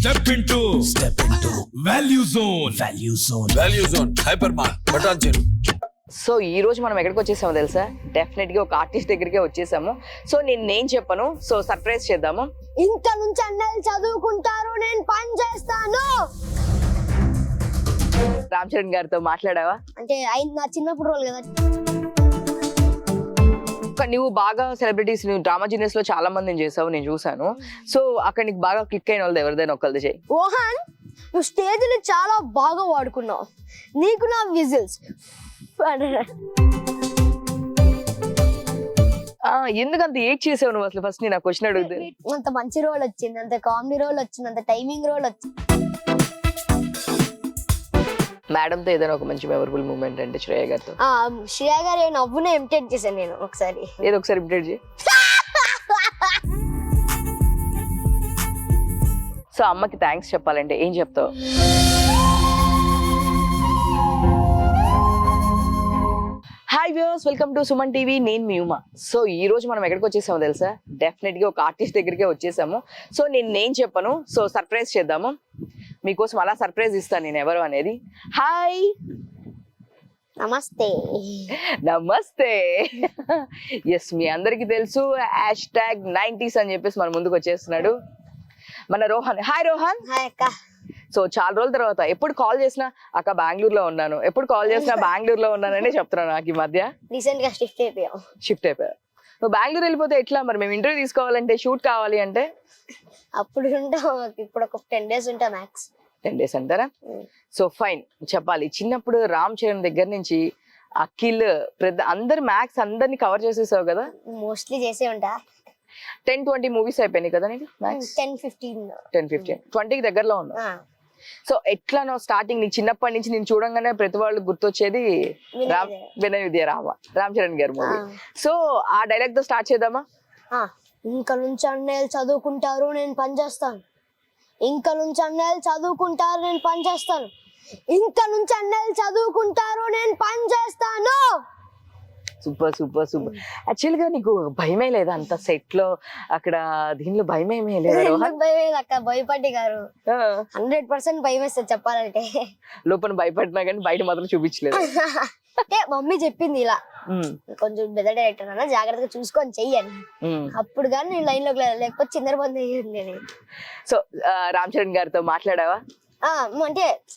Step into value zone. Value zone hyper mart బటాన్ చెరు. So ఈ రోజు మనం ఎక్కడికి వచ్చేసామో తెలుసా? డెఫినెట్ గా ఒక ఆర్టిస్ట్ దగ్గరికి వచ్చేసాము. సో నేను చెప్పను, సో సర్ప్రైజ్ చేద్దాము. ఇంత నుంచి అన్నలు చదువుకుంటారు, నేను పని చేస్తాను. రామ్ చరణ్ గారితో మాట్లాడావా? అంటే నా చిన్నప్పుడు రోజు కదా. నువ్వు బాగా సెలబ్రిటీస్, నువ్వు డ్రామా జీనియస్ లో చాలా మందిని చేసావు, నేను చూసాను. సో అక్కడ నీకు బాగా క్లిక్ అయిన వాళ్ళు ఎవరిదైనా ఒకళ్ళది చేయి. ఓహాన్, నువ్వు స్టేజ్ ని చాలా బాగా వాడుకున్నావు. నీకు నా విజిల్స్ ఎందుకంత ఏడ్ చేసావు నువ్వు అసలు? ఫస్ట్ నేను ఆ క్వశ్చన్ అడుగుతుంది. అంత మంచి రోల్ వచ్చింది, అంత కామెడీ రోల్ వచ్చింది, అంత టైమింగ్ రోల్ వచ్చింది. మేడంతో ఏదైనా ఒక మంచి మెమరబుల్ మూమెంట్ అంటే శ్రేయ గారితో. శ్రేయ గారు నవ్వునే ఇమిటేట్ చేశాను నేను ఒకసారి. ఏదో ఒకసారి ఇమిటేట్ చేయి. సో అమ్మకి థ్యాంక్స్ చెప్పాలంటే ఏం చెప్తావు? Hi viewers, welcome to Suman TV. నేను మీ ఉమా. సో ఈ రోజు మనం ఎక్కడికి వచ్చేసామో తెలుసా? డెఫినెట్ గా ఒక ఆర్టిస్ట్ దగ్గరికే వచ్చేసాము. సో నేను చెప్పను, సో సర్ప్రైజ్ చేద్దాము. మీకోసం అలా సర్ప్రైజ్ ఇస్తాను నేను ఎవరు అనేది. హాయ్, నమస్తే. నమస్తే. ఎస్, మీ అందరికి తెలుసు #90s అని చెప్పేసి మన ముందుకు వచ్చేస్తున్నాడు మన రోహన్. హాయ్ రోహన్. హాయ్ అక్క. సో చాలా రోజుల తర్వాత ఎప్పుడు కాల్ చేసినా అక్క బెంగళూరులో ఉన్నాను, ఎప్పుడు కాల్ చేసినా బెంగళూరులో ఉన్నాననే చెప్తున్నాను. నాకు ఈ మధ్య రీసెంట్ గా షిఫ్ట్ అయిపోయావు. నువ్వు బెంగళూరు వెళ్ళిపోతే ఎట్లా మరి? మేము ఇంటర్వ్యూ తీసుకోవాలంటే, షూట్ కావాలి అంటే అప్పుడు ఉంటాం, ఇప్పుడు ఒక 10 days ఉంటా మ్యాక్స్. 10 days అంటారా? సో ఫైన్, చెప్పాలి. చిన్నప్పుడు రామ్ చరణ్ దగ్గర నుంచి అఖిల్, అందరు మ్యాక్స్ అందరిని కవర్ చేసేసావు కదా? మోస్ట్లీ చేసే ఉంటా. 10-20 మూవీస్ అయిపోయినాయి కదా నీకు? 10-15 20కి దగ్గరలో ఉన్నా. సో ఎట్లా నువ్వు స్టార్టింగ్, నీకు చిన్నప్పటి నుంచి నేను చూడంగానే ప్రతి వాళ్ళు గుర్తొచ్చేది వినయ విద్య రామ్ చరణ్ గారు మూవీ. సో ఆ డైలాగ్ తో స్టార్ట్ చేద్దామా? ఇంకా నుంచి అన్నయ్యలు చదువుకుంటారు, నేను పని చేస్తాను. ఇంకా నుంచి అన్నయ్యలు చదువుకుంటారు, నేను పని చేస్తాను. ఇంకా నుంచి అన్నయ్యలు చదువుకుంటారు, నేను పని చేస్తాను. Super super super. యాక్చువల్ గా నీకు భయమే లేదా అంత సెట్ లో, అక్కడ దీనిలో భయమేమే లేదా? అక్క భయపడి గారు 100% భయం వేస్తుంది చెప్పాలంటే. లోపల భయపడినా కానీ బయట మాత్రం చూపించలేదు. అంటే మమ్మీ చెప్పింది ఇలా, కొంచెం పెద్ద డైరెక్టర్ అన్న జాగ్రత్తగా చూసుకొని చెయ్యని. అప్పుడు కానీ నేను లైన్ లోకి లేకపోతే చిందరబంది అయ్యింది. సో రామ్ చరణ్ గారితో మాట్లాడావా?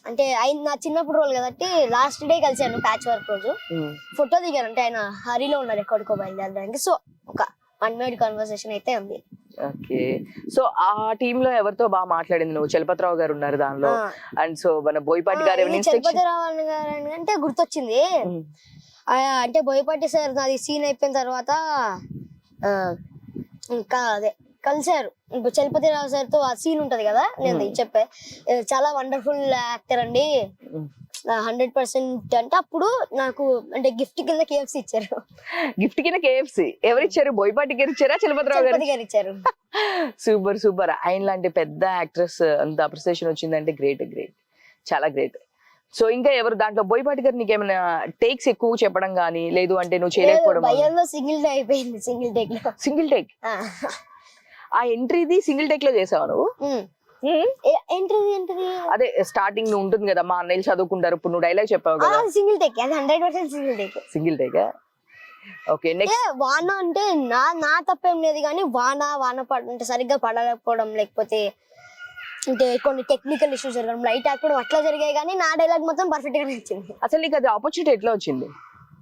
అంటే ఆయన నా చిన్నప్పుడు రోజు కాబట్టి లాస్ట్ డే కలిసాను ప్యాచ్ వర్క్ రోజు. ఫోటో దిగాను, అంటే ఆయన హరిలో ఉన్నారు ఎక్కడికో బయలుదేరడానికి. సో ఒక 1 minute కన్వర్సేషన్ అయితే ఉంది. ఓకే. సో ఆ టీమ్ లో ఎవరితో బాగా మాట్లాడింది నువ్వు? చలపతిరావు గారు ఉన్నారు దానిలో, అండ్ సో మన బోయపాటి గారు. చలపతిరావు గారు అంటే గుర్తొచ్చింది. అంటే బోయపాటి సార్ నాది సీన్ అయిపోయిన తర్వాత ఇంకా అదే కలిసారు. ఇప్పుడు చలపతిరావు సార్ తో ఆ సీన్ ఉంటది కదా, నేను చెప్పే చాలా వండర్ఫుల్ యాక్టర్ అండి 100%. అంటే అప్పుడు నాకు అంటే గిఫ్ట్ కింద KFC ఇచ్చారు. గిఫ్ట్ కింద KFC ఎవరిచ్చారు? బోయపాటి గారు ఇచ్చారా, చలపతిరావు గారు ఇచ్చారు? Super super. ఆయన లాంటి పెద్ద యాక్ట్రెస్ అంత అప్రిసియేషన్ వచ్చిందంటే గ్రేట్, చాలా గ్రేట్. సో ఇంకా ఎవరు దాంట్లో? బోయపాటి గారు నీకేమైనా టేక్స్ ఎక్కువ చెప్పడం గానీ, లేదు అంటే నువ్వు చేయలేకపోవడం? Single take. ఆ ఎంట్రీది సింగిల్ టేక్ లో చేసావా నువ్వు? అదే స్టార్టింగ్ నువ్వు ఉంటుంది కదా, మా అన్నయ్యలు చదువుకుంటారు, ఇప్పుడు నువ్వు డైలాగ్ చెప్పావు కదా, single take. 100% single take. Okay. Next వాన అంటే నా తప్పేం లేదు, కానీ వాన అంటే సరిగ్గా పడలేకపోవడం, లేకపోతే అంటే కొన్ని టెక్నికల్ ఇష్యూస్ జరగడం, లైట్ ఆకపోవడం అట్లా జరిగాయి. కానీ నా డైలాగ్ మొత్తం పర్ఫెక్ట్ గా వచ్చింది. అసలు నీకు అది ఆపర్చునిటీ ఎట్లా వచ్చింది?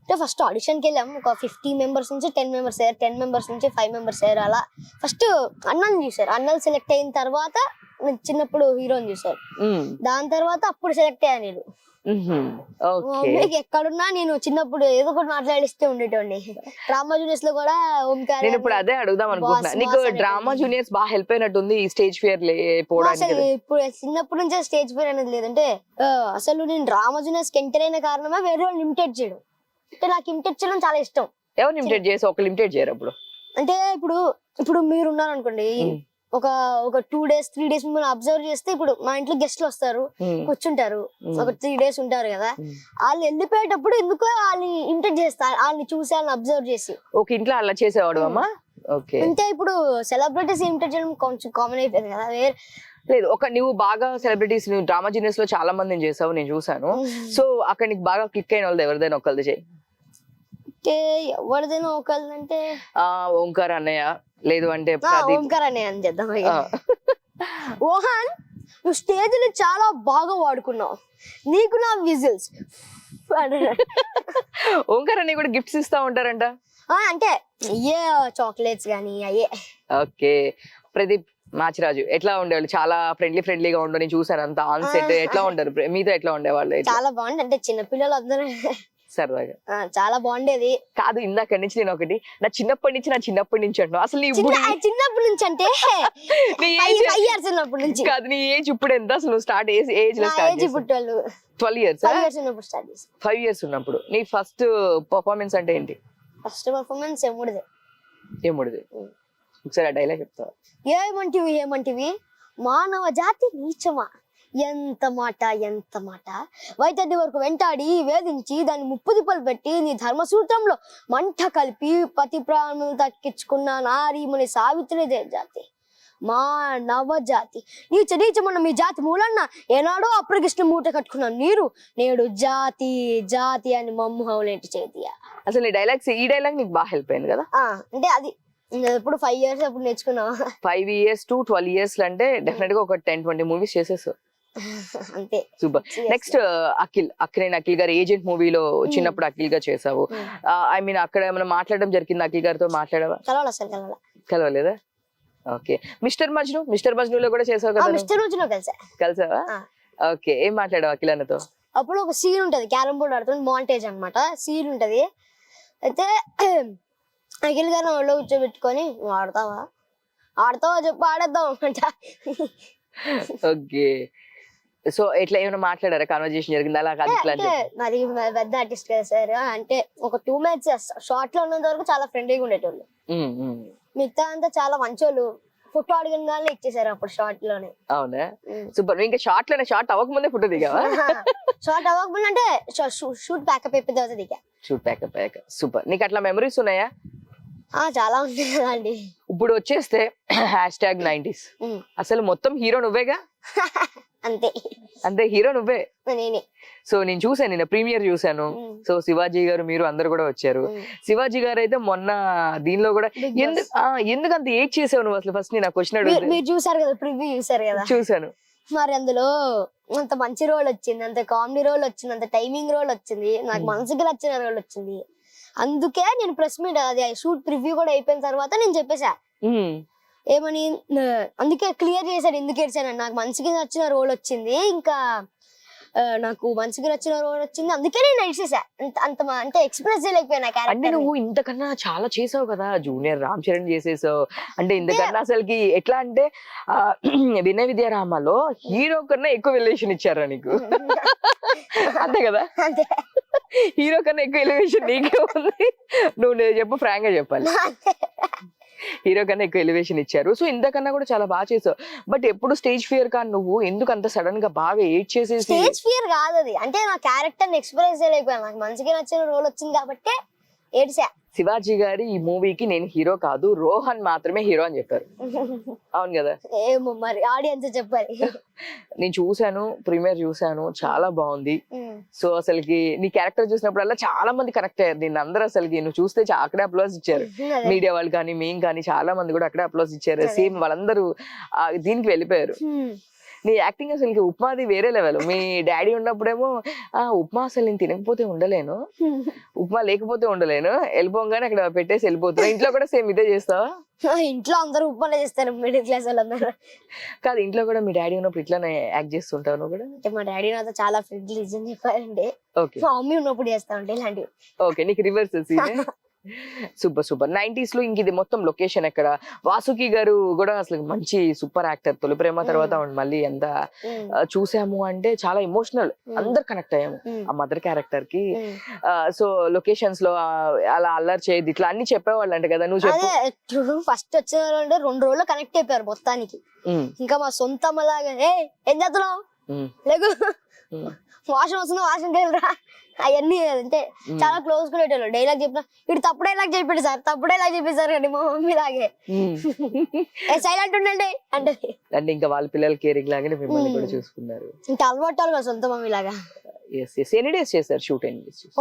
అంటే ఫస్ట్ ఆడిషన్ కి వెళ్ళాము, ఒక 50 members నుంచి 10 members అయ్యారు, 10 members నుంచి 5 members అయ్యారు. అలా ఫస్ట్ అన్నల్ని చూసారు, అన్నలు సెలెక్ట్ అయిన తర్వాత చిన్నప్పుడు హీరోని చూసారు, దాని తర్వాత అప్పుడు సెలెక్ట్ అయ్యా నేను. మమ్మీకి ఎక్కడున్నా నేను చిన్నప్పుడు ఏదో ఒకటి మాట్లాడిస్తే ఉండేటండి. డ్రామా జూనియర్స్ లో కూడా ఓంకార్. నేను ఇప్పుడు అదే అడుగుదాం అనుకుంటున్నా, నీకు డ్రామా జూనియర్స్ బాగా హెల్ప్ అయినట్టుంది ఈ స్టేజ్ ఫియర్ లేకపోవడానికి. ఇప్పుడు చిన్నప్పటి నుంచే స్టేజ్ ఫియర్ అనేది లేదంటే, అసలు నేను డ్రామా జూనియర్స్ కి ఎంటర్ అయిన కారణమే వేరే వాళ్ళు ఇమిటేట్ చేయడం. అంటే నాకు ఇమిటేట్ చేయడం చాలా ఇష్టం. ఎవరు ఇమిటేట్ చేసి ఒకళ్ళు ఇమిటేట్ చేయరు అప్పుడు? అంటే ఇప్పుడు మీరు ఉన్నారు అనుకోండి, ఒక 2 days 3 days మిమ్మల్ని అబ్జర్వ్ చేస్తే, ఇప్పుడు మా ఇంట్లో గెస్ట్లు వస్తారు, కూర్చుంటారు, ఒక 3 days ఉంటారు కదా, వాళ్ళు వెళ్ళిపోయేటప్పుడు ఎందుకో వాళ్ళని ఇమిటేట్ చేస్తారు, వాళ్ళని చూసి వాళ్ళని అబ్జర్వ్ చేసి. ఒక ఇంట్లో అలా చేసేవాడు అమ్మా. అంటే ఇప్పుడు సెలబ్రిటీస్ ఇమిటేట్ చేయడం కొంచెం కామన్ అయిపోయింది కదా. లేదు ఒక నువ్వు బాగా సెలబ్రిటీస్ నువ్వు డ్రామా జీనియస్ లో చాలా మందిని చేసావు నేను చూసాను. సో అక్కడ నీకు బాగా క్లిక్ అయిన వాళ్ళు ఎవరిదైనా ఒకళ్ళది చేయి. అంటే ఎవరిదైనా ఒకళ్ళంటే ఓంకార్ అన్నయ్య, లేదు అంటే ప్రదీప్. ఓంకార్ అనే అని చేద్దాం. ఓహాన్, నువ్వు స్టేజ్ ని చాలా బాగా వాడుకున్నావు, నీకు నా విజిల్స్. ఓంకార్ అన్నయ్య కూడా గిఫ్ట్స్ ఇస్తా ఉంటారంట. అంటే అయ్యే చాక్లెట్స్ గానీ అయ్యే. ఓకే. ప్రదీప్ మాచిరాజు ఎట్లా ఉండేవాళ్ళు? చాలా ఫ్రెండ్లీగా ఉండవు, నేను చూసాను అంతా ఆన్ సెట్. ఎట్లా ఉంటారు మీతో? ఎట్లా ఉండేవాళ్ళు? చాలా బాగుంది, అంటే చిన్నపిల్లలు అందరూ సరదాగా చాలా బాగుండేది. కాదు ఇందాక నుంచి నేను ఒకటి నా చిన్నప్పటి నుంచి అంటున్నావు. అసలు నీ చిన్నప్పటి నుంచి అంటే నీ 5 years ఉన్నప్పటి నుంచి కాదు, నీ ఏజ్ ఇప్పుడు ఎంత అసలు? నువ్వు స్టార్ట్ ఏజ్ లో స్టార్ట్ ఇప్పుడు 12 years. 5 years ఉన్నప్పుడు స్టార్ట్ చేసి 5 years ఉన్నప్పుడు నీ ఫస్ట్ పర్ఫార్మెన్స్ అంటే ఏంటి? ఫస్ట్ పర్ఫార్మెన్స్ ఏముడిదే. ఏముడిది? ఒకసారి ఆ డైలాగ్ చెప్తావా? ఏమంటివి మానవ జాతి నీచమా, ఎంత మాట వైద్యుడి వరకు వెంటాడి వేధించి దాన్ని ముప్పుదిప్పలు పెట్టి నీ ధర్మసూత్రంలో మంట కలిపి పతి ప్రాణం దక్కించుకున్న నారీముని సావిత్రిదే జాతి మానవ జాతి. నీచమన్న మీ జాతి మూలన్న ఏనాడో అప్రకృష్ణ మూట కట్టుకున్న నీరు నేడు జాతి అని మమ్ము హౌలేంటి చేతియా. అసలు ఈ డైలాగ్ నీకు బాగా హెల్ప్ అయింది కదా? అంటే అది ఇప్పుడు 5 years అప్పుడు నేర్చుకున్నా. 5 years to 12 years అంటే డెఫినెట్ గా ఒక 10-20 మూవీస్ చేసేసావు. అంతే. సూపర్. నెక్స్ట్ అఖిల్ గారు ఏజెంట్ మూవీలో వచ్చినప్పుడు అఖిల్ గా చేసావు. ఐ మీన్ అక్కడ ఏమైనా మాట్లాడడం జరిగింది? అఖిల్ గారితో మాట్లాడావా? కలవలేదా? ఓకే. మిస్టర్ మజ్నూలో కూడా చేసావు కదా? మిస్టర్ మజ్నూలో కలిసావా? ఓకే. ఏం మాట్లాడావు అఖిల్ అన్నతో? అప్పుడు ఒక సీన్ ఉంటది, క్యారమ్ బోర్డ్ ఆడుతుంది, మాంటేజ్ అన్నమాట సీన్ ఉంటది. అయితే అఖిల్ గారిని ఒళ్ళో కూర్చోబెట్టుకొని ఆడతావా చెప్పు ఆడేద్దాం అంట. ఓకే. సో ఎట్లా ఏమైనా మాట్లాడారా? కాన్వర్జేషన్ జరిగింది అలా? మరి పెద్ద ఆర్టిస్ట్ కదా సార్, అంటే ఒక 2 minutes షార్ట్ లో ఉన్నంత వరకు చాలా ఫ్రెండ్లీగా ఉండేటోళ్ళు, మిగతా అంతా చాలా మంచోళ్ళు. ఫోటో అడిగిన ఇచ్చేసారు అప్పుడు షార్ట్ లోనే. అవునా? సూపర్. ఇంకా షార్ట్ అవ్వకముందే ఫోటో దిగావా? షార్ట్ అవ్వకముందే అంటే షూట్ ప్యాకప్ అయిపోయిన తర్వాత దిగా. షూట్ ప్యాకప్ అయ్యాక. సూపర్. నీకు అట్లా మెమరీస్ ఉన్నాయా? చాలా ఉంటాయి కదండి. ఇప్పుడు వచ్చేస్తే #90s అసలు మొత్తం హీరో నువ్వేగా? అంతే హీరో నువ్వే. నేనే. సో నేను చూసాను, నిన్న ప్రీమియర్ చూసాను. సో శివాజీ గారు మీరు అందరు కూడా వచ్చారు. శివాజీ గారు అయితే మొన్న దీనిలో కూడా ఎందుకు అంత ఏడ్ చేసావు నువ్వు అసలు? ఫస్ట్ నేను ఆ క్వశ్చన్ అడుగుతాను. మీరు చూసారు కదా, ప్రివ్యూ చూసారు కదా? చూసాను. మరి అందులో అంత మంచి రోల్ వచ్చింది, అంత కామెడీ రోల్ వచ్చింది, అంత టైమింగ్ రోల్ వచ్చింది, నాకు మనసుకి నచ్చిన రోల్ వచ్చింది. అందుకే నేను ప్రెస్ మీట్ అది షూట్ ప్రివ్యూ కూడా అయిపోయిన తర్వాత నేను చెప్పేసా ఏమని, అందుకే క్లియర్ చేశాడు ఎందుకు ఏడ్చాను. నాకు మనసుకి నచ్చిన రోల్ వచ్చింది, ఇంకా నాకు మనసుకి నచ్చిన రోల్ వచ్చింది, అందుకే నేను ఏడ్చేసా. అంటే ఎక్స్ప్రెస్ చేయలేకపోయినా. అంటే నువ్వు ఇంతకన్నా చాలా చేసావు కదా, జూనియర్ రామ్ చరణ్ చేసేసావు. అంటే ఇంతకన్నా అసలుకి ఎట్లా అంటే వినయ విద్యారామలో హీరో కన్నా ఎక్కువ ఎలివేషన్ ఇచ్చారా నీకు? అంతే కదా? హీరో కన్నా ఎక్కువ ఎలివేషన్ నీకే ఉంది. నువ్వు చెప్పు, ఫ్రాంక్ గా చెప్పాలి. హీరో కన్నా ఎక్కువ ఎలివేషన్ ఇచ్చారు. సో ఇంతకన్నా కూడా చాలా బాగా చేసావు. బట్ ఎప్పుడు స్టేజ్ ఫియర్ కానీ నువ్వు ఎందుకు అంత సడన్ గా బాగా ఏడ్ చేసేసి? స్టేజ్ ఫియర్ కాదు అది, అంటే నా క్యారెక్టర్ ఎక్స్ప్రెస్ చేయలేకపోయాను. నాకు మంచిగా నచ్చిన రోల్ వచ్చింది కాబట్టి ఏడ్చా. శివాజీ గారి ఈ మూవీకి నేను హీరో కాదు, రోహన్ మాత్రమే హీరో అని చెప్పారు. అవును కదా? ఏమో మరి ఆడియన్స్ చెప్పాలి. నేను చూసాను, ప్రీమియర్ చూసాను, చాలా బాగుంది. సో అసలుకి నీ క్యారెక్టర్ చూసినప్పుడల్లా చాలా మంది కనెక్ట్ అయ్యారు. దీన్ని అందరూ అసలుకి నువ్వు చూస్తే అక్కడే అప్లాస్ ఇచ్చారు. మీడియా వాళ్ళు కానీ మేము కానీ చాలా మంది కూడా అక్కడే అప్లాస్ ఇచ్చారు. సేమ్ వాళ్ళందరూ దీనికి వెళ్ళిపోయారు. నీ యాక్టింగ్ అసలు ఉప్మాది వేరే లెవెల్. మీ డాడీ ఉన్నప్పుడేమో ఉప్మా అసలు నేను తినకపోతే ఉండలేను, ఉప్మా లేకపోతే ఉండలేను, వెళ్ళిపోగానే అక్కడ పెట్టేసి వెళ్ళిపోతున్నా. ఇంట్లో కూడా సేమ్ ఇదే చేస్తావా? ఇంట్లో అందరూ ఉప్మాలే చేస్తారు, మిడిల్ క్లాస్ వాళ్ళందరూ. కాదు ఇంట్లో కూడా మీ డాడీ ఉన్నప్పుడు ఇట్లానే యాక్ట్ చేస్తుంటావు నువ్వు కూడా? అంటే మా డాడీ నాతో చాలా ఫ్రెండ్లీ నిజం చెప్పారండి. మా మమ్మీ ఉన్నప్పుడు చేస్తా ఉంటే ఇలాంటివి. ఓకే, నీకు రివర్స్ సీన్. సూపర్. 90s లో ఇంక ఇది మొత్తం లొకేషన్ ఎక్కడ? వాసుకి గారు కూడా అసలు మంచి సూపర్ యాక్టర్. తొలి ప్రేమ తర్వాత మళ్ళీ ఎంత చూసాము అంటే చాలా ఎమోషనల్, అందరు కనెక్ట్ అయ్యాము ఆ మదర్ క్యారెక్టర్ కి. సో లొకేషన్స్ లో అలా అల్లరి చేయదు ఇట్లా అన్ని చెప్పేవాళ్ళు అంట కదా, నువ్వు చెప్పు. ఫస్ట్ వచ్చిన 2 రోజులు కనెక్ట్ అయిపోయారు మొత్తానికి. ఇంకా మా సొంత అలాగా ఏం చేస్తున్నావు లేకు వాష్ వాష్రూమ్కి వెళ్ళరా అవన్నీ అంటే చాలా క్లోజ్ గా పెట్టారు. డైలాగ్ చెప్పిన ఇటు తప్పు డైలాగ్ చెప్పాడు సార్, తప్పు డైలాగ్ చెప్పేశారు కానీ మా మమ్మీ లాగే సైలెంట్ ఉండండి అంటే. అంటే ఇంకా వాళ్ళ పిల్లల కేరింగ్ లాగానే మిమ్మల్ని కూడా చూసుకున్నారు. ఇంకా అలవాటు కదా సొంత మమ్మీ లాగా. ఎన్ని డేస్ చేశారు షూట్?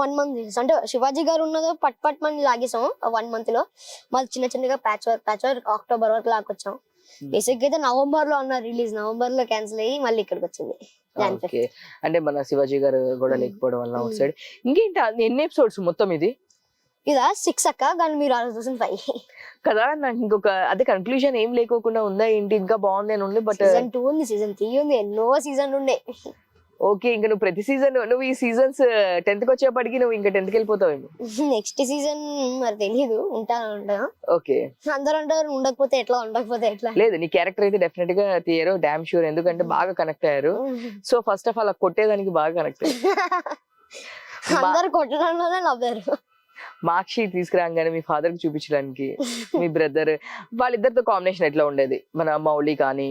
1 month అంటే శివాజీ గారు ఉన్నదో పట్ మని లాగేసాం 1 month లో. మళ్ళీ చిన్న చిన్నగా ప్యాచ్ వర్క్ అక్టోబర్ వరకు లాకొచ్చాం. బేసిక్ అయితే నవంబర్ లో అన్న రిలీజ్, నవంబర్ లో క్యాన్సిల్ అయ్యి మళ్ళీ ఇక్కడికి వచ్చింది. అంటే మన శివాజీ గారు కూడా లేకపోవడం వల్ల అవుట్ సైడ్. ఇంకేంటి ఎన్ని ఎపిసోడ్స్ మొత్తం ఇది? ఇదా 6 అక్క, కానీ మీరు 2005 కదా. నాకు ఇంకొక అదే కన్క్లూజన్ ఏం లేకోకుండా ఉందా ఏంటి? ఇంకా బాగుంది అని ఉంది. బట్ సీజన్ 2 ఉంది, సీజన్ 3 ఉంది, ఎన్నో సీజన్ ఉండే. ఓకే, ఇంకా నువ్వు ప్రతి సీజన్ నువ్వు ఈ సీజన్స్ 10th కి వచ్చేప్పటికి నువ్వు ఇంకా 10th కి వెళ్ళిపోతావేమో. నెక్స్ట్ సీజన్ మరి తెలియదు, ఉంటా. ఓకే, అందరూ అంటారు ఉండకపోతే ఎట్లా, ఉండకపోతే ఎట్లా. లేదు, నీ క్యారెక్టర్ అయితే డెఫినెట్ గా తీయరు, డామ్ షూర్. ఎందుకంటే బాగా కనెక్ట్ అయ్యారు. సో ఫస్ట్ ఆఫ్ ఆల్ కొట్టేదానికి బాగా కనెక్ట్ అయ్యారు. అందరు కొట్టడంలోనే నవ్వారు. మార్క్ షీట్ తీసుకురాగానే మీ ఫాదర్ కి చూపించడానికి మీ బ్రదర్ వాళ్ళిద్దరితో కాంబినేషన్ ఎట్లా ఉండేది? మన మౌలి కానీ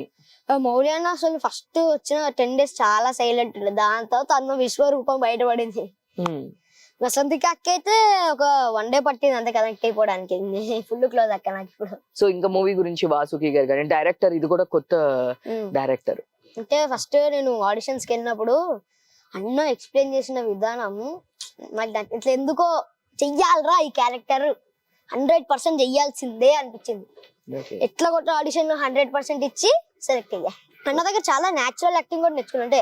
మౌలి అన్న అసలు ఫస్ట్ వచ్చిన 10 days చాలా సైలెంట్ ఉండే. దాని తర్వాత అన్న విశ్వరూపం బయటపడింది. వసంతికి అక్క అయితే ఒక 1 day పట్టింది అంతే కనెక్ట్ అయిపోవడానికి. ఫుల్ క్లోజ్ అక్క నాకు ఇప్పుడు. సో ఇంకా మూవీ గురించి వాసుకి గారు కానీ డైరెక్టర్, ఇది కూడా కొత్త డైరెక్టర్. అంటే ఫస్ట్ నేను ఆడిషన్స్ కి వెళ్ళినప్పుడు అన్న ఎక్స్ప్లెయిన్ చేసిన విధానం నాకు ఇట్లా ఎందుకో చెయ్యాలరా ఈ క్యారెక్టర్ 100% చెయ్యాల్సిందే అనిపించింది. ఎట్లా కొట్ట ఆడిషన్ లో 100% ఇచ్చి సెలెక్ట్ అయ్యా. అన్న దగ్గర చాలా న్యాచురల్ యాక్టింగ్ కూడా నేర్చుకున్నా. అంటే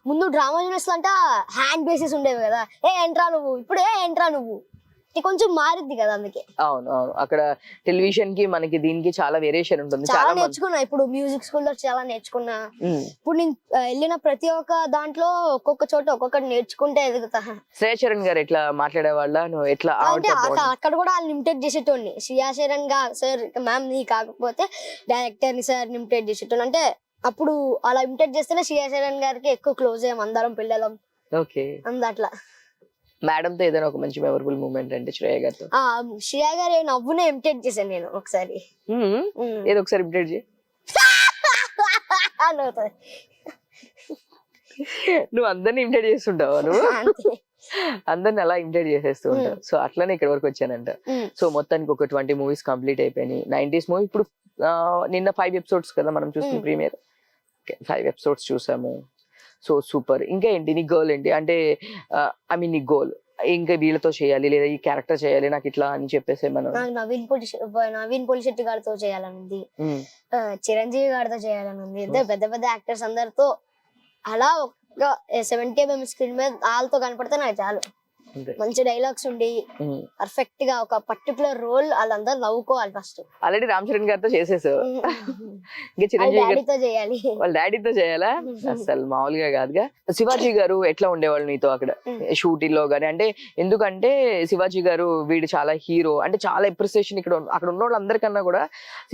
ముందు డ్రామా యూనివర్స్ అంటే హ్యాండ్ బేసిస్ ఉండేవి కదా, ఎంట్రా నువ్వు ఇప్పుడు ఎంట్రా నువ్వు, కొంచెం మారిద్ది కదా అందుకే. అవును అవును, అక్కడ టెలివిజన్ కి మనకి దీనికి చాలా వేరియేషన్ ఉంటుంది. చాలా నేర్చుకున్నా. ఇప్పుడు మ్యూజిక్ స్కూల్ లో చాలా నేర్చుకున్నా. ఇప్పుడు నేను వెళ్ళిన ప్రతి ఒక్క దాంట్లో ఒక్కొక్క చోట ఒక్కొక్కటి నేర్చుకుంటే ఎదుగుతా. శ్రేయ చరణ్ గారు ఎట్లా మాట్లాడేవాళ్ళ, నువ్వు ఎట్లా? అంటే అక్కడ కూడా వాళ్ళు ఇమిటేట్ చేసేటోడిని. శ్రేయా చరణ్ గా సార్ మ్యామ్ ని కాకపోతే డైరెక్టర్ ని సార్ ఇమిటేట్ చేసేటోని. అంటే అప్పుడు అలా ఇమిటేట్ చేస్తేనే శ్రేయా చరణ్ గారికి ఎక్కువ క్లోజ్ అయ్యాం అందరం పిల్లలం. ఓకే, అట్లా. మేడం తో ఏదైనా ఒక మంచి మెమరబుల్ మూమెంట్ అంటే శ్రేయ గారితో? శ్రేయ గారు నవ్వునే ఇమిటేట్ చేశాను నేను ఒకసారి. ఏదో ఒకసారి ఇమిటేట్ చేయి. నువ్వు అందరిని ఇమిటేట్ చేస్తుంటావా? నువ్వు అందరిని అలా ఇమిటేట్ చేసేస్తూ ఉంటావు. సో అట్లానే ఇక్కడ వరకు వచ్చానంట. సో మొత్తానికి ఒక 20 movies కంప్లీట్ అయిపోయినాయి. 90s మూవీ ఇప్పుడు నిన్న 5 episodes కదా మనం చూసిన ప్రీమియర్. 5 episodes చూసాము. So super. ఇంకా ఏంటి నీ గోల్ ఏంటి? అంటే ఐ మీన్ నీ గోల్ ఇంకా వీళ్ళతో చేయాలి లేదా ఈ క్యారెక్టర్ చేయాలి నాకు ఇట్లా అని చెప్పేసి మనం? నవీన్ పోలిశెట్టి గారితో చేయాలని ఉంది, చిరంజీవి గారితో చేయాలని ఉంది. పెద్ద పెద్ద యాక్టర్స్ అందరితో అలా ఒక 70 mm స్క్రీన్ మీద వాళ్ళతో కనపడితే నాకు చాలు. మంచి డైలాగ్స్ ఉండి పర్ఫెక్ట్ గా ఒక పర్టికులర్ రోల్ వాళ్ళందరూ నవ్వుకోవాలి. ఫస్ట్ ఆల్రెడీ రామ్ చరణ్ గారితో చేసేసావు, ఇంకా చిరంజీవి గారితో చేయాలి. వాళ్ళ డాడీతో చేయాలా? అసలు మామూలుగా కాదుగా. శివాజీ గారు ఎట్లా ఉండేవాళ్ళు నీతో అక్కడ షూటింగ్ లో గానీ? అంటే ఎందుకంటే శివాజీ గారు వీడు చాలా హీరో, అంటే చాలా ఎప్రిసియేషన్ ఇక్కడ అక్కడ ఉన్న వాళ్ళందరికన్నా కూడా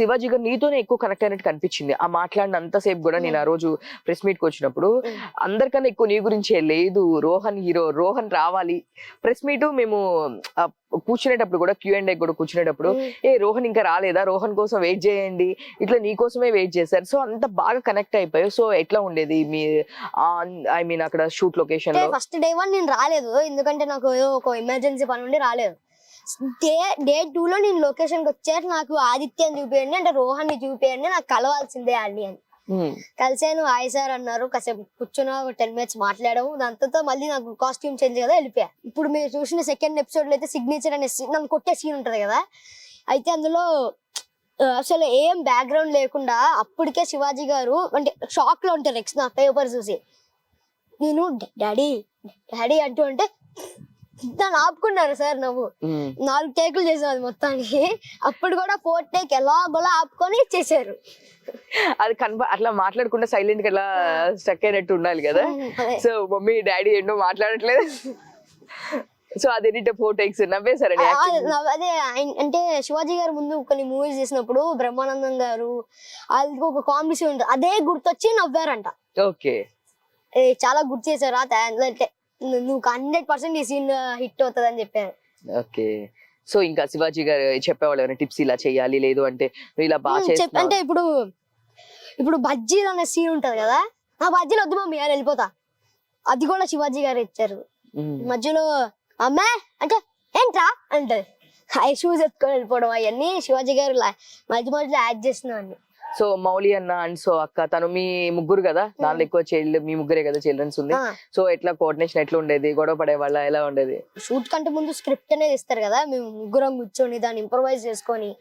శివాజీ గారు నీతోనే ఎక్కువ కనెక్ట్ అయినట్టు కనిపించింది. ఆ మాట్లాడినంతసేపు కూడా నేను ఆ రోజు ప్రెస్ మీట్ కి వచ్చినప్పుడు అందరికన్నా ఎక్కువ నీ గురించే, లేదు రోహన్ హీరో, రోహన్ రావాలి. ప్రెస్ మీట్ మేము కూర్చునేటప్పుడు కూడా Q&A కూడా కూర్చునేటప్పుడు రోహన్ ఇంకా రాలేదా, రోహన్ కోసం వెయిట్ చేయండి, ఇట్లా నీ కోసమే వెయిట్ చేశారు. సో అంత బాగా కనెక్ట్ అయిపోయావు. సో ఎట్లా ఉండేది మీ ఐ మీన్ అక్కడ షూట్ లొకేషన్ లో? ఫస్ట్ డే 1 నేను రాలేదు, ఎందుకంటే నాకు ఒక ఎమర్జెన్సీ పని ఉండి రాలేదు. డే 2 లో నేను లొకేషన్ కి వచ్చారు. నాకు ఆదిత్యని చూపియండి అంటే రోహన్ ని చూపియండి, నాకు కలవాల్సిందే అండి అని కలిసాను. హాయ్ సార్ అన్నారు, కాసేపు కూర్చున్నా 10 minutes మాట్లాడాము. దాంతో మళ్ళీ నాకు కాస్ట్యూమ్ చేంజ్ కదా వెళ్ళిపోయా. ఇప్పుడు మీరు చూసిన 2nd episode లో అయితే సిగ్నేచర్ అనే నన్ను కొట్టే సీన్ ఉంటది కదా, అయితే అందులో అసలు ఏం బ్యాక్గ్రౌండ్ లేకుండా అప్పటికే శివాజీ గారు అంటే షాక్ లో ఉంటారు నెక్స్ట్ నా పేపర్ చూసి. నేను డాడీ డాడీ అంటూ అంటే దాన్ని ఆపుకున్నారు సార్. నవ్వు 4 టేకులు చేసాం అది మొత్తానికి. అప్పుడు కూడా 4th take ఎలాగోలా ఆపుకొని చేశారు. అది అట్లా మాట్లాడకుండా సైలెంట్ గా అలా స్టక్ అయినట్టు ఉండాలి కదా. సో మమ్మీ డాడీ ఏంటో మాట్లాడట్లేదు. సో అది 4 takes నవ్వేశారండి. అదే అంటే శివాజీ గారు ముందు కొన్ని మూవీస్ చేసినప్పుడు బ్రహ్మానందం గారు వాళ్ళకి ఒక కాంబినేషన్ ఉంటుంది, అదే గుర్తొచ్చి నవ్వారంట. ఓకే, చాలా గుర్తు చేశారు. అంటే నువ్వు 100% ఈ సీన్ హిట్ అవుతుంది అని చెప్పారు. ఓకే, సో ఇంకా శివాజీ గారు చెప్పేవాళ్ళు ఏమైనా టిప్స్ ఇలా చెయ్యాలి లేదు అంటే ఇలా బాగా చేస్తావు అంటే ఇప్పుడు బజ్జీలు అనే సీన్ ఉంటది కదా, ఆ బజ్జీలు వద్దు మమ్మీ అని వెళ్ళిపోతా. అది కూడా శివాజీ గారు ఇచ్చారు. ఉమ్. మధ్యలో అమ్మే అంటే ఏంట్రా అంటే ఆ షూస్ ఎత్తుకొని వెళ్ళిపోవడం అవన్నీ శివాజీ గారు మధ్య మధ్యలో యాడ్ చేస్తున్నాను. సో మౌలి అన్న అండ్ సో అక్క తను మీ ముగ్గురు కదా, దానిలో ఎక్కువ చైల్డ్ మీ ముగ్గురే కదా చిల్డ్రన్స్ ఉంది. సో ఎట్లా కోఆర్డినేషన్ ఎట్లా ఉండేది, గొడవ పడే వాళ్ళ ఎలా ఉండేది? షూట్ కంటే ముందు స్క్రిప్ట్ అనేది ఇస్తారు కదా, మేము ముగ్గురం కూర్చొని దాన్ని ఇంప్రవైజ్ చేసుకొని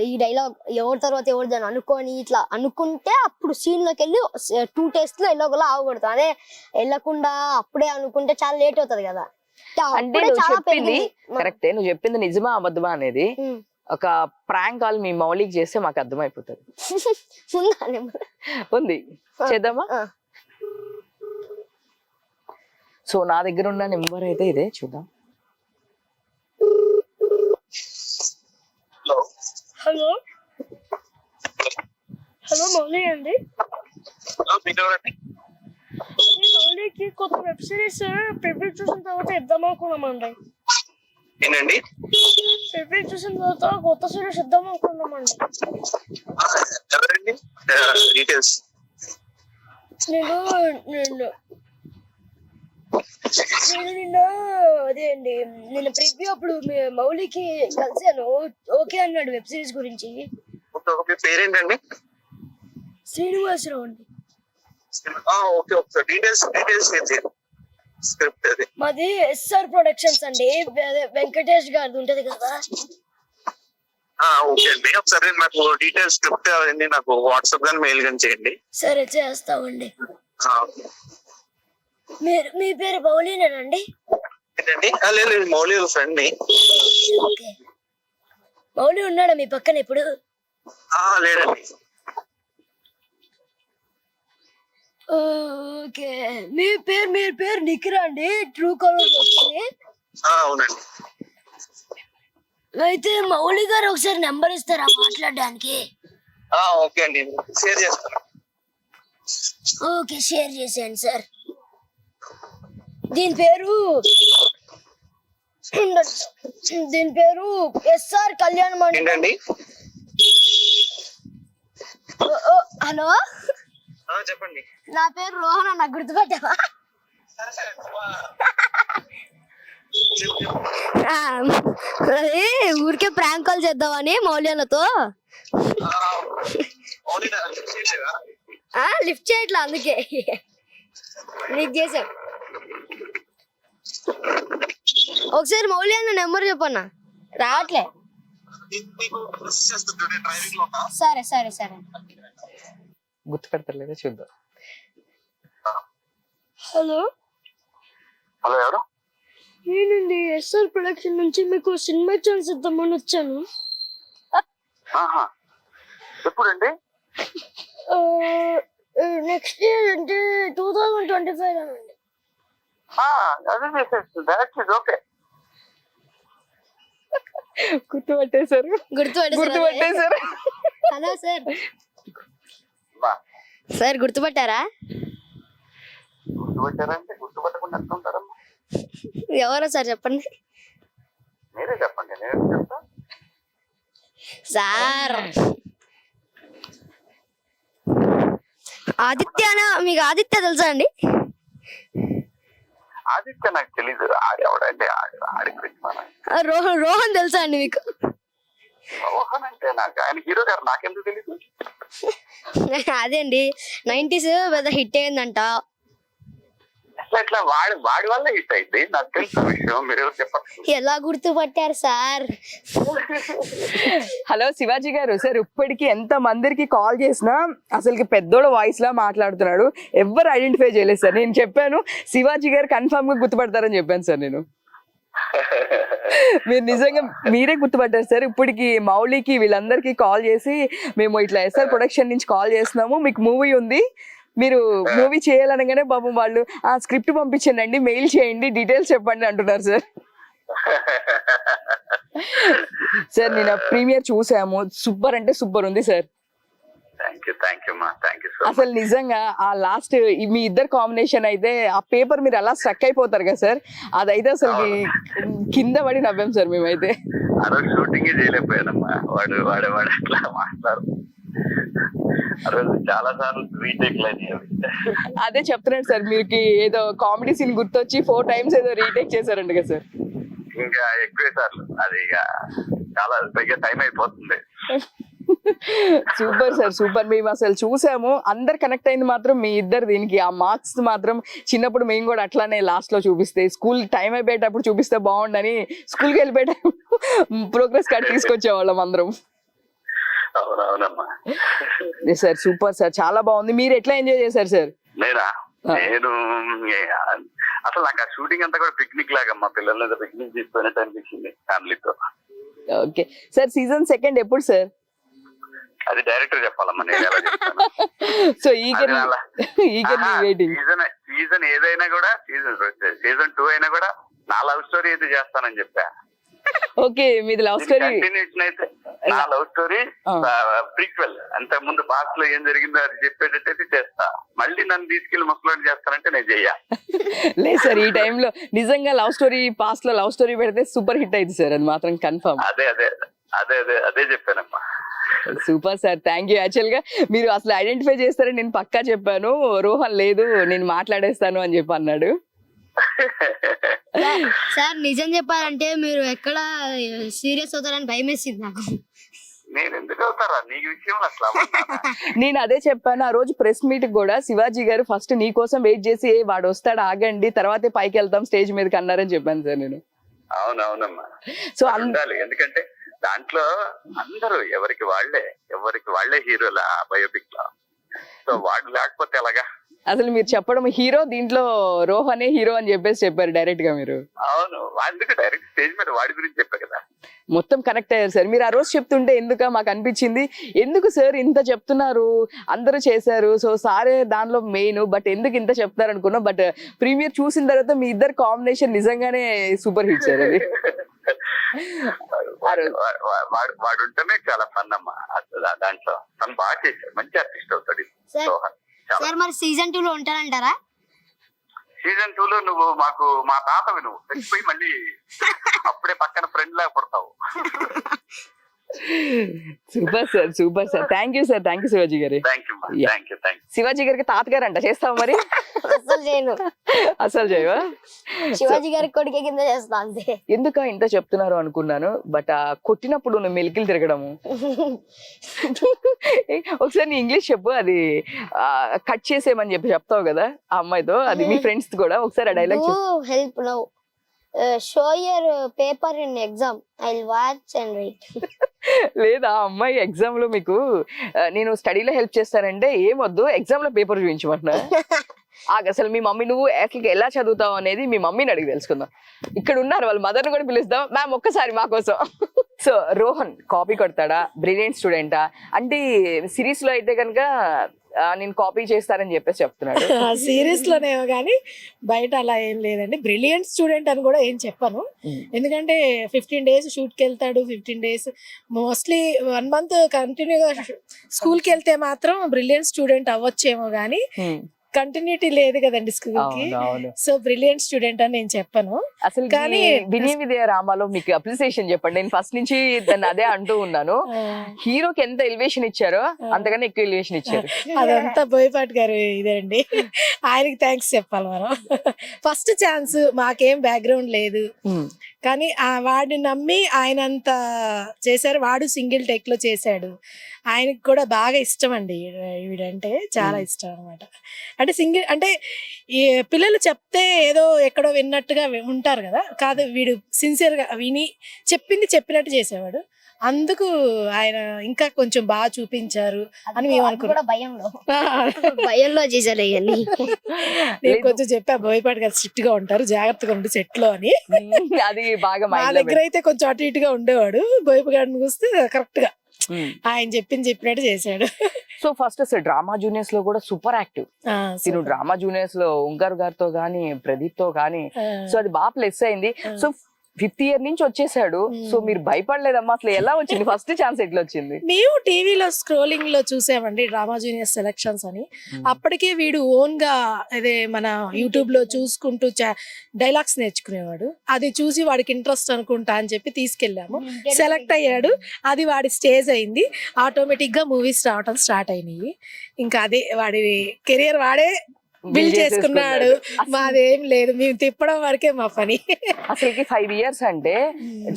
ఈ డైలాగ్ ఎవరి తర్వాత ఎవరు దాన్ని అనుకొని ఇట్లా అనుకుంటే అప్పుడు సీన్ లోకి వెళ్ళి 2 takes లో ఎలాగోలా ఆగకూడదు. అదే వెళ్ళకుండా అప్పుడే అనుకుంటే చాలా లేట్ అవుతుంది కదా. అంటే నువ్వు చెప్పింది కరెక్టే, నువ్వు చెప్పింది నిజమా అబద్ధమా అనేది ఒక ప్రాంక్ కాల్ మీ మౌలికి చేస్తే మాకు అర్థమైపోతుంది. ఉంది, చేద్దామా? సో నా దగ్గర ఉన్న నెంబర్ అయితే ఇదే, చూద్దాం. హలో హలో మౌలి అండి. మౌలికి కొత్త వెబ్ సిరీస్ ప్రివ్యూ చూసిన తర్వాత ఇద్దాం అనుకున్నామండి. ఏంటండి? ప్రివ్యూ చూసిన తర్వాత కొత్త సిరీస్ ఇద్దాం అనుకున్నామండి. ఎవరండి? డీటెయిల్స్ నేను నిన్న అదే అండి, నిన్న ప్రివ్యూ అప్పుడు మౌలికి కలిసాను, ఓకే అన్నాడు వెబ్ సిరీస్ గురించి. మీ పేరేంటండి? శ్రీనివాసరావు అండి. ఓకే, ఒకసారి డీటెయిల్స్ స్క్రిప్ట్ అది మాది ఎస్ఆర్ ప్రొడక్షన్స్ అండి, అదే వెంకటేష్ గారిది ఉంటది కదా. ఓకే అండి, ఒకసారి నాకు డీటెయిల్స్ స్క్రిప్ట్ అవన్నీ నాకు వాట్సాప్ గానీ మెయిల్ గానీ చేయండి. సరే చేస్తామండి. మీ పేరు మౌలినేనండి? ఏంటండి? లేదు, మౌలి ఫ్రెండ్ ని. ఓకే, మౌలి ఉన్నాడా మీ పక్కన ఇప్పుడు? లేదండి. ఓకే, మీ పేరు నిఖిరా అండి, ట్రూ కాలర్ వచ్చింది. అవునండి. అయితే మౌలి గారు ఒకసారి నెంబర్ ఇస్తారా మాట్లాడడానికి? ఓకే అండి, షేర్ చేస్తాను. ఓకే, షేర్ చేసేయండి సార్. దీని పేరు ఎస్ఆర్ కళ్యాణ్ మండపం. ఏంటండి? హలో, చెప్పండి. నా పేరు రోహన్ అన్న, గుర్తుపట్టావా? అది ఊరికే ప్రాంక్ కాల్ చేద్దామని మౌల్యాలతో లిఫ్ట్ చేయట్లా, అందుకే నీకు చేసాం. ఒకసారి మౌల్యాన్న నెంబర్ చెప్పన్నా, రావట్లే. సరే సరే సరే, గుర్తుపెడతలేదా చూద్దాం. హలో హలో, ఎవరు? నేనండి ఎస్ఆర్ ప్రొడక్షన్ నుంచి మీకు సినిమా ఛాన్స్ ఇద్దామని వచ్చాను. ఎప్పుడండి? నెక్స్ట్ ఇయర్ అంటే 2025 అండి. అదే చేసేస్తుంది. ఓకే, గుర్తుపట్టేశారు. Hello sir. సార్ గుర్తుపట్టారా? గుర్తుపెట్టారంటే గుర్తుపట్టకుండా ఎంత ఉంటారమ్మా? ఎవరో సార్ చెప్పండి. మీరే చెప్పండి, నేను చెప్తా. సార్ ఆదిత్య, మీకు ఆదిత్య తెలుసా అండి? ఆదిత్య నాకు తెలీదు. ఆడెవడండి? ఆడి గురించి మనం రోహన్ తెలుసా అండి మీకు? రోహన్ అంటే నాకు ఆయన హీరో గారు, నాకెందుకు తెలీదు? అదే అండి, 90s పెద్ద హిట్ అయిందంట. ఇట్లా వాడి వల్ల హిట్ అయింది, నాకు తెలుసు విషయం. మీరు చెప్పండి. ఎలా గుర్తుపట్టారు సార్? హలో శివాజీ గారు, సార్ ఇప్పటికి ఎంత మందికి కాల్ చేసినా అసలుకి పెద్దోళ్ళ వాయిస్ లా మాట్లాడుతున్నాడు, ఎవ్వరు ఐడెంటిఫై చేయలేదు సార్. నేను చెప్పాను శివాజీ గారు కన్ఫర్మ్ గా గుర్తుపడతారని చెప్పాను సార్ నేను. మీరు నిజంగా మీరే గుర్తుపట్టారు సార్. ఇప్పటికి మౌలికి వీళ్ళందరికీ కాల్ చేసి మేము ఇట్లా ఎస్ఆర్ ప్రొడక్షన్ నుంచి కాల్ చేస్తున్నాము, మీకు మూవీ ఉంది, మీరు మూవీ చేయాలనగానే బాబు వాళ్ళు స్క్రిప్ట్ పంపించండి, మెయిల్ చేయండి, డీటెయిల్స్ చెప్పండి అంటున్నారు సార్. సార్ నేను ప్రీమియర్ చూసాము, సూపర్ అంటే సూపర్ ఉంది సార్. అసలు నిజంగా ఆ లాస్ట్ మీ ఇద్దరు కాంబినేషన్ అయితే ఆ పేపర్ మీరు అలా స్ట్రక్ అయిపోతారు కదా సార్, అదైతే అసలు కింద పడి నవ్వాం సార్ మేమైతే. షూటింగ్ చేయలేకపోయానమ్మా, వాడు అట్లా మాట్లాడు. ఆ రోజు చాలా సార్లు రీటేక్ అయినాయి అవి. అదే చెప్తున్నాడు సార్, మీకు ఏదో కామెడీ సీన్ గుర్తొచ్చి 4 times ఏదో రీటేక్ చేశారంట కదా సార్. ఇంకా ఎక్కువ సార్లు అది ఇక చాలా పైగా టైం అయిపోతుంది. Super sir, super. మేము అసలు చూసాము, అందరు కనెక్ట్ అయింది మాత్రం మీ ఇద్దరు. దీనికి ఆ మార్క్స్ మాత్రం చిన్నప్పుడు మేము కూడా అట్లానే లాస్ట్ లో చూపిస్తే, స్కూల్ టైం అయిపోయేటప్పుడు చూపిస్తే బాగుండని స్కూల్కి వెళ్ళిపోయేటప్పుడు ప్రోగ్రెస్ కార్డ్ తీసుకొచ్చేవాళ్ళం అందరం. అవునవునమ్మా. సార్ సూపర్ సార్, చాలా బాగుంది. మీరు ఎట్లా ఎంజాయ్ చేశారు సార్? నేను అసలు నాకు ఆ షూటింగ్ అంతా కూడా పిక్నిక్ లాగమ్మా, పిల్లల్ని పిక్నిక్ తీసుకున్నట్టు అనిపించింది ఫ్యామిలీతో. ఓకే సార్, సీజన్ 2 ఎప్పుడు సార్? అది డైరెక్టర్ చెప్పాలమ్మా, నేను ఎలా చెప్తాను. So eager waiting. సీజన్ ఏదైనా కూడా సీజన్ 2 అయినా కూడా నా లవ్ స్టోరీ అయితే చేస్తానని చెప్పా. ఓకే, మీది లవ్ స్టోరీ కంటిన్యూషన్ అయితే నా లవ్ స్టోరీ ప్రీక్వెల్, అంత ముందు పాస్ట్ లో ఏం జరిగిందో అది చెప్పేటట్టయితే చేస్తా. మళ్ళీ నన్ను తీసుకెళ్లి ముసలాన్ని చేస్తానంటే నేను చెయ్యా. లేదు సార్, ఈ టైంలో నిజంగా లవ్ స్టోరీ, పాస్ట్ లో లవ్ స్టోరీ పెడితే సూపర్ హిట్ అయింది సార్, అది మాత్రం కన్ఫర్మ్. అదే చెప్పానమ్మా. Super sir, thank you. Actual గా మీరు అసలు ఐడెంటిఫై చేస్తారని నేను పక్కా చెప్పాను. రోహన్ లేదు, నేను మాట్లాడేస్తాను అని చెప్పి అన్నాడు. సార్ నిజం చెప్పాలంటే మీరు ఎక్కడ సీరియస్ అవుతారని భయం వేసింది నాకు. నేను ఎందుకు అవుతారా నీ విషయంలో అసలు? నేను అదే చెప్పాను ఆ రోజు ప్రెస్ మీట్ కూడా. శివాజీ గారు ఫస్ట్ నీ కోసం వెయిట్ చేసి, వాడు వస్తాడు ఆగండి, తర్వాతే పైకి వెళ్తాం స్టేజ్ మీదకి అన్నారని చెప్పాను సార్ నేను. అవునవునమ్మా. సో ఉండాలి, ఎందుకంటే దాంట్లో అందరూ ఎవరికి వాళ్ళే హీరోల బయోపిక్ లో. సో వాడు లేకపోతే ఎలాగా? అసలు మీరు చెప్పడం హీరో, దీంట్లో రోహనే హీరో అని చెప్పేసి చెప్పారు డైరెక్ట్ గా మీరు. అవును, అందుకు డైరెక్ట్ స్టేజ్ మీద వాడి గురించి చెప్పా కదా. మొత్తం కనెక్ట్ అయ్యారు సార్. మీరు ఆ రోజు చెప్తుంటే ఎందుక మాకు అనిపించింది, ఎందుకు సార్ ఇంత చెప్తున్నారు, అందరూ చేశారు, సో సారే దానిలో మెయిన్, బట్ ఎందుకు ఇంత చెప్తారు అనుకున్నాం. బట్ ప్రీమియర్ చూసిన తర్వాత మీ ఇద్దరు కాంబినేషన్ నిజంగానే సూపర్ హిట్ సార్ అది. వాడు ఉంటేనే చాలా ఫన్ అమ్మా. దాంట్లో తను బాగా చేశాడు, మంచి ఆర్టిస్ట్ అవుతాడు రోహన్. సార్ మరి సీజన్ 2 లో ఉంటారంటారా? సీజన్ 2 లో నువ్వు మా తాతవి, నువ్వు చచ్చిపోయి మళ్ళీ అప్పుడే పక్కన ఫ్రెండ్ లాగా పడతావు. Super sir, super sir. Thank you sir, thank you Shivaji గారు. Thank you. శివాజీ గారికి తాతగారు అంట, చేస్తావు మరి? అసలు చేయను. అసలు చేయవా? శివాజీ గారి కొడుకే కింద చేస్తా అంతే. ఎందుక ఇంత చెప్తున్నారు అనుకున్నాను, బట్ కొట్టినప్పుడు నువ్వు మెలికలు తిరగడము. ఒకసారి నీ ఇంగ్లీష్ చెప్పు, అది కట్ చేసేయమని చెప్పి చెప్తావు కదా ఆ అమ్మాయితో, అది మీ ఫ్రెండ్స్ కూడా. ఒకసారి ఆ dialogue help now show your paper in exam, I will watch and right. లేదా అమ్మాయి ఎగ్జామ్ లో మీకు నేను స్టడీలో హెల్ప్ చేస్తానంటే ఏమొద్దు, ఎగ్జామ్ లో పేపర్ చూపించమంటున్నా. అసలు మీ మమ్మీ నువ్వు అసలు ఎలా చదువుతావు అనేది మీ మమ్మీని అడిగి తెలుసుకుందాం. ఇక్కడ ఉన్నారు, వాళ్ళ మదర్ని కూడా పిలుస్తాం. మ్యామ్ ఒక్కసారి మా కోసం. సో రోహన్ కాపీ కొడతాడా, బ్రిలియంట్ స్టూడెంటా అంటే? సిరీస్ లో అయితే కనుక నేను కాపీ చేస్తానని చెప్పేసి చెప్తున్నాడు. సిరీస్ లోనేమో కానీ బయట అలా ఏం లేదండి. బ్రిలియంట్ స్టూడెంట్ అని కూడా ఏం చెప్పను, ఎందుకంటే 15 days షూట్కి వెళ్తాడు. 15 days మోస్ట్లీ 1 month కంటిన్యూగా స్కూల్కి వెళ్తే మాత్రం బ్రిలియంట్ స్టూడెంట్ అవ్వచ్చేమో కానీ కంటిన్యూటీ లేదు కదండి స్కూల్ కి. సో బ్రిలియంట్ స్టూడెంట్ అని నేను చెప్పను. అసలు కానీ వినయ విజయ రామాలో మీకు అప్రిసియేషన్ చెప్పండి. నేను ఫస్ట్ నుంచి దాన్ని అదే అంటూ ఉన్నాను, హీరోకి ఎంత ఎలివేషన్ ఇచ్చారో అంతకన్నా ఎక్కువ ఎలివేషన్ ఇచ్చారు. అదంతా బోయపాటి గారు ఇదేండి, ఆయనకి థ్యాంక్స్ చెప్పాలి మనం. ఫస్ట్ ఛాన్స్, మాకేం బ్యాక్గ్రౌండ్ లేదు కానీ వాడిని నమ్మి ఆయన అంత చేశారు. వాడు సింగిల్ టేక్ లో చేశాడు. ఆయనకి కూడా బాగా ఇష్టం అండి వీడంటే, చాలా ఇష్టం అనమాట. అంటే సింగిల్ అంటే ఈ పిల్లలు చెప్తే ఏదో ఎక్కడో విన్నట్టుగా ఉంటారు కదా, కాదు వీడు సిన్సియర్ గా విని చెప్పింది చెప్పినట్టు చేసేవాడు. అందుకు ఆయన ఇంకా కొంచెం బాగా చూపించారు అని మేము అనుకున్నాం. భయంలో చేశారు ఇవన్నీ. నేను కొంచెం చెప్పా, బోయపాటి గారు స్ట్రిక్ట్ గా ఉంటారు, జాగ్రత్తగా ఉండి సెట్ లో అని. అది బాగా మా దగ్గర అయితే కొంచెం అటు ఇటుగా ఉండేవాడు. బోయపాటి గారిని చూస్తే కరెక్ట్ గా ఆయన చెప్పినట్టు చేశాడు. సో ఫస్ట్ అసలు డ్రామా జూనియర్స్ లో కూడా సూపర్ యాక్టివ్. నేను డ్రామా జూనియర్స్ లో ఓంకార్ గారితో గానీ, ప్రదీప్ తో గానీ, సో అది బాగా ప్లస్ అయింది. సో 5th ఇయర్ నుంచి వచ్చేసాడు. సో మీరు భయపడలేదమ్మా? అసలు ఎలా వచ్చింది ఫస్ట్ ఛాన్స్? ఎట్లా వచ్చింది? మేము టీవీలో స్క్రోలింగ్ లో చూసామండి డ్రామా జూనియర్ సెలక్షన్స్ అని. అప్పటికే వీడు ఓన్ గా అదే మన యూట్యూబ్ లో చూసుకుంటూ డైలాగ్స్ నేర్చుకునేవాడు. అది చూసి వాడికి ఇంట్రెస్ట్ అనుకుంటా అని చెప్పి తీసుకెళ్ళాము. సెలెక్ట్ అయ్యాడు. అది వాడి స్టేజ్ అయింది. ఆటోమేటిక్ గా మూవీస్ రావటం స్టార్ట్ అయినాయి. ఇంకా అదే వాడి కెరియర్ వాడే బిల్డ్ చేసుకున్నాడు. మాదేం లేదు, మేము తిప్పడం వరకే మా పని. అసలుకి 5 years అంటే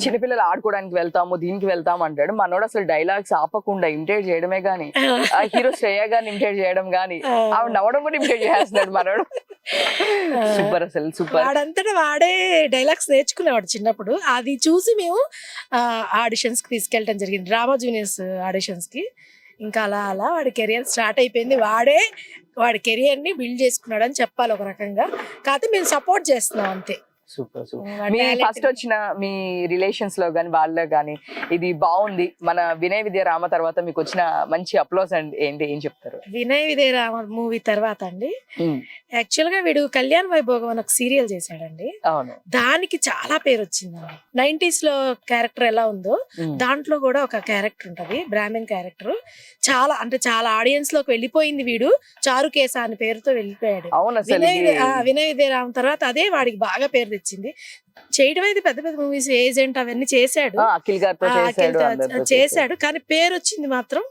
చిన్నపిల్లలు ఆడుకోవడానికి వెళ్తాము, దీనికి వెళ్తాము అంటాడు. మనోడు అసలు డైలాగ్స్ ఆపకుండా ఇమిటేట్ చేయడమే గానీ, హీరో శ్రేయ గారిని ఇమిటేట్ చేయడం గానీ, ఆవిడ నవ్వడం కూడా ఇమిటేట్ చేస్తున్నాడు మనోడు. సూపర్, అసలు సూపర్. వాడంతటా వాడే డైలాగ్స్ నేర్చుకునేవాడు చిన్నప్పుడు. అది చూసి మేము ఆడిషన్స్ కి తీసుకెళ్ళడం జరిగింది, డ్రామా జూనియర్స్ ఆడిషన్స్ కి. ఇంకా అలా అలా వాడి కెరియర్ స్టార్ట్ అయిపోయింది. వాడే వాడి కెరియర్ ని బిల్డ్ చేసుకున్నాడు అని చెప్పాలి ఒక రకంగా. కాకపోతే మేము సపోర్ట్ చేస్తున్నాం అంతే. Super super. మీ ఫస్ట్ వచ్చిన మీ రిలేషన్స్ లో గానీ వాళ్ళలో గానీ ఇది బాగుంది, మన వినయ విజయ రామ తర్వాత మీకు వచ్చిన మంచి అప్లోస్ అండి ఏంటి, ఏం చెప్తారు? వినయ విజయ రామ మూవీ తర్వాత అండి, యాక్చువల్ గా వీడు కళ్యాణ్ వైభోగం అని ఒక సీరియల్ చేశాడండి. అవును, దానికి చాలా పేరు వచ్చిందండి. 90s లో క్యారెక్టర్ ఎలా ఉందో దాంట్లో కూడా ఒక క్యారెక్టర్ ఉంటది, బ్రాహ్మణ్ క్యారెక్టర్. చాలా అంటే చాలా ఆడియన్స్ లోకి వెళ్ళిపోయింది. వీడు చారుకేశ అని పేరుతో వెళ్ళిపోయాడు. వినయ విజయ రామ తర్వాత అదే వాడికి బాగా పేరు తెచ్చింది. చేయడం అయితే పెద్ద పెద్ద మూవీస్, ఏజెంట్ అవన్నీ చేశాడు, చేశాడు. కానీ పేరు వచ్చింది మాత్రం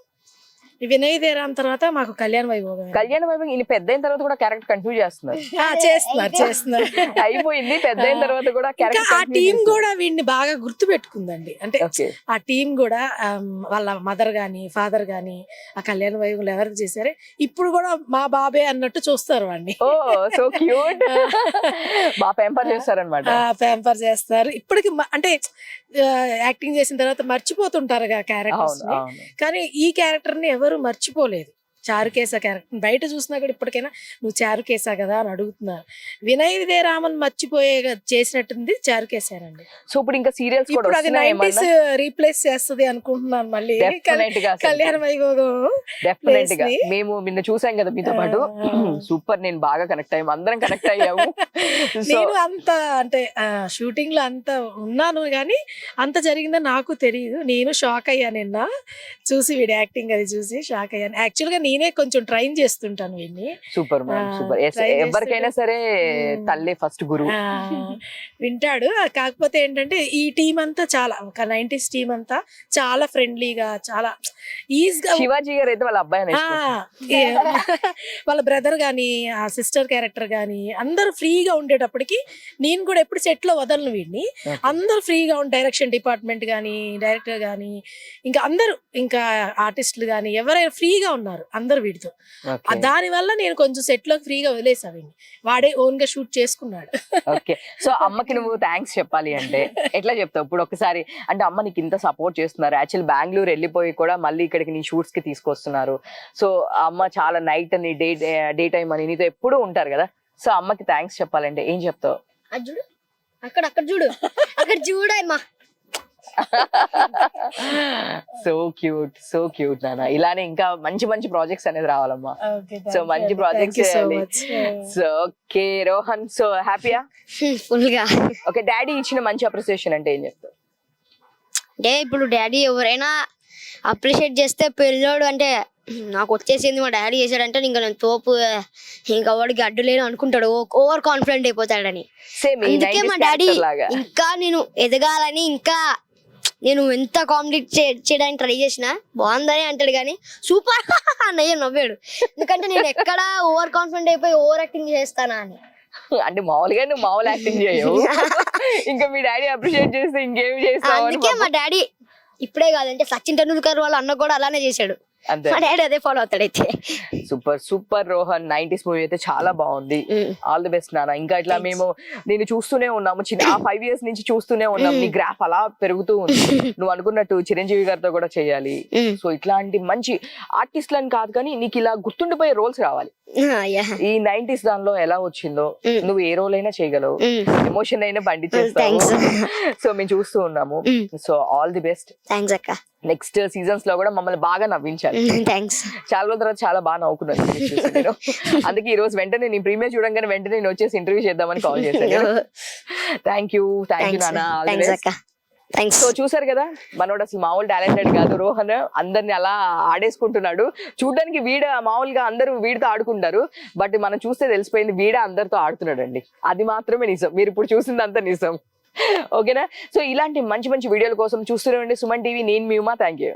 వినయ్ విజయరామ్ తర్వాత మాకు కళ్యాణ్ వైభోగం. కళ్యాణ్ వైభోగం ఈయన పెద్ద అయిన తర్వాత కూడా క్యారెక్టర్ కంటిన్యూ చేస్తున్నారు. అయిపోయింది పెద్ద అయిన తర్వాత కూడా ఆ టీం కూడా వీడిని బాగా గుర్తు పెట్టుకుందండి. అంటే ఆ టీం కూడా వాళ్ళ మదర్ గాని ఫాదర్ గాని ఆ కళ్యాణ్ వైభోగంలో ఎవరికి చేశారే ఇప్పుడు కూడా మా బాబే అన్నట్టు చూస్తారు వాడిని. ఓ సో క్యూట్. బాగా ప్యాంపర్ చేస్తారన్నమాట. ప్యాంపర్ చేస్తారు ఇప్పటికి. అంటే యాక్టింగ్ చేసిన తర్వాత మర్చిపోతుంటారు క్యారెక్టర్స్ ని, కానీ ఈ క్యారెక్టర్ ని ఎవరు మర్చిపోలేదు. చారుకేశ క్యారెక్టర్ బయట చూసినా కూడా ఇప్పటికైనా నువ్వు చారుకేశ కదా అని అడుగుతున్నారు. వినయ్ విజయరామన్ మర్చిపోయే చేసినట్టుంది చారుకేశారండి. సో ఇప్పుడు ఇంకా సీరియల్స్ కూడా అది 90s రీప్లేస్ చేస్తుంది అనుకుంటున్నాను మళ్ళీ కళ్యాణ వైభోగం. డెఫినెట్ గా మేము నిన్న చూసాం కదా మీతో పాటు. సూపర్, నేను బాగా కనెక్ట్ అయ్యాము, అందరం కనెక్ట్ అయ్యాము. నేను అంత అంటే షూటింగ్ లో అంత ఉన్నాను కానీ అంత జరిగిందని నాకు తెలియదు. నేను షాక్ అయ్యాను నిన్న చూసి, వీడి యాక్టింగ్ అది చూసి షాక్ అయ్యాను. యాక్చువల్ గా నేనే కొంచెం ట్రైన్ చేస్తుంటాను వీడిని. Super super. ఎవరికైనా సరే తల్లి ఫస్ట్ గురువు. వింటాడు. కాకపోతే ఏంటంటే ఈ టీం అంతా చాలా 90s టీం అంతా చాలా ఫ్రెండ్లీగా, చాలా ఈజీగా. శివాజీ గారు అయితే వాళ్ళ అబ్బాయి, వాళ్ళ బ్రదర్ గాని ఆ సిస్టర్ క్యారెక్టర్ గాని అందరూ ఫ్రీగా ఉండేటప్పటికి నేను కూడా ఎప్పుడు సెట్ లో వదలను వీడిని. అందరూ ఫ్రీగా ఉండి డైరెక్షన్ డిపార్ట్మెంట్ గాని డైరెక్టర్ గాని ఇంకా అందరూ ఇంకా ఆర్టిస్టులు గాని ఎవరైనా ఫ్రీగా ఉన్నారు అందరు వీడితో. దాని వల్ల నేను కొంచెం సెట్ లో ఫ్రీగా వదిలేసా వీడిని. వాడే ఓన్ గా షూట్ చేసుకున్నాడు. ఓకే. సో అమ్మకి నువ్వు థ్యాంక్స్ చెప్పాలి అంటే ఎట్లా చెప్తావు? ఇప్పుడు ఒకసారి అంటే అమ్మ నీకు ఇంత సపోర్ట్ చేస్తున్నారు, యాక్చువల్ బెంగళూరు వెళ్ళిపోయి కూడా మళ్ళీ ఇక్కడికి నీ షూట్స్ కి తీసుకొస్తున్నారు. సో అమ్మ చాలా నైట్ అని డే టైం అని నీతో ఎప్పుడూ ఉంటారు కదా. సో అమ్మకి థ్యాంక్స్ చెప్పాలంటే ఏం చెప్తావు? చూడు అక్కడ చూడు అక్కడ చూడమ్మా. సో క్యూట్ నాన్న. ఇలానే ఇంకా మంచి మంచి ప్రాజెక్ట్స్ అనేది రావాలమ్మా. సో మంచి projects. So okay Rohan, so హ్యాపీయా? ఫుల్ గా. ఓకే, డాడీ ఇచ్చిన మంచి అప్రిసియేషన్ అంటే ఏం చెప్తావు? అంటే ఇప్పుడు డాడీ ఎవరైనా అప్రిషియేట్ చేస్తే పిల్లోడు అంటే నాకు వచ్చేసింది మా డాడీ చేశాడంటే ఇంకా నేను తోపు, ఇంకా వాడికి అడ్డు లేను అనుకుంటాడు, ఓవర్ కాన్ఫిడెంట్ అయిపోతాడని. అందుకే మా డాడీ ఇంకా నేను ఎదగాలని, ఇంకా నేను ఎంత కాంప్లీట్ చేయడానికి ట్రై చేసినా బాగుందని అంటాడు కానీ సూపర్ అన్నయ్య నవ్వాడు. ఎందుకంటే నేను ఎక్కడ ఓవర్ కాన్ఫిడెంట్ అయిపోయి ఓవర్ యాక్టింగ్ చేస్తానా అని. అంటే మామూలుగా నువ్వు మామూలు యాక్టింగ్ చేయవు, ఇంకా మీ డాడీ అప్రిషియేట్ చేస్తే ఇంకేమి చేస్తావు. అందుకే మా డాడీ ఇప్పుడే కాదంటే సచిన్ టెండూల్కర్ వాళ్ళ అన్న కూడా అలానే చేశాడు. అదే ఫాలో అవుతాడైతే. సూపర్ రోహన్. 90s మూవీ అయితే చాలా బాగుంది. ఆల్ ది బెస్ట్ నాన్న. ఇంకా ఇట్లా మేము నేను చూస్తూనే ఉన్నాము, ఆ 5 years నుంచి చూస్తూనే ఉన్నాం. నీ గ్రాఫ్ అలా పెరుగుతూ ఉంది. నువ్వు అనుకున్నట్టు చిరంజీవి గారితో కూడా చేయాలి. సో ఇట్లాంటి మంచి ఆర్టిస్ట్లని కాదు కానీ నీకు ఇలా గుర్తుండిపోయే రోల్స్ రావాలి. ఈ 90s దానిలో ఎలా వచ్చిందో నువ్వు ఏ రోల్ అయినా చేయగలవు, ఎమోషన్ అయినా పండించేస్తావు. సో మేము చూస్తూ ఉన్నాము. So all the best. Next seasons లో కూడా మమ్మల్ని బాగా నవ్వించాలి. చాలా రోజుల తర్వాత చాలా బాగా నవ్వుకున్నాను నేను. అందుకే ఈ రోజు వెంటనే నేను ప్రీమియర్ చూడంగానే వెంటనే నేను వచ్చేసి ఇంటర్వ్యూ చేద్దామని కాల్ చేశాను. థ్యాంక్ యూ నాన్న. థ్యాంక్స్ అక్క థ్యాంక్స్. సో చూసారు కదా, మనోడు అసలు మామూలు టాలెంటెడ్ కాదు రోహన్, అందరిని అలా ఆడేసుకుంటున్నాడు. చూడడానికి వీడ మామూలుగా అందరూ వీడితో ఆడుకుంటారు, బట్ మనం చూస్తే తెలిసిపోయింది వీడ అందరితో ఆడుతున్నాడు అండి. అది మాత్రమే నిజం, మీరు ఇప్పుడు చూసిందంతా నిజం. ఓకేనా? సో ఇలాంటి మంచి మంచి వీడియోల కోసం చూస్తూనే ఉండండి సుమన్ టీవీ. నేను మీ ఉమా. Thank you.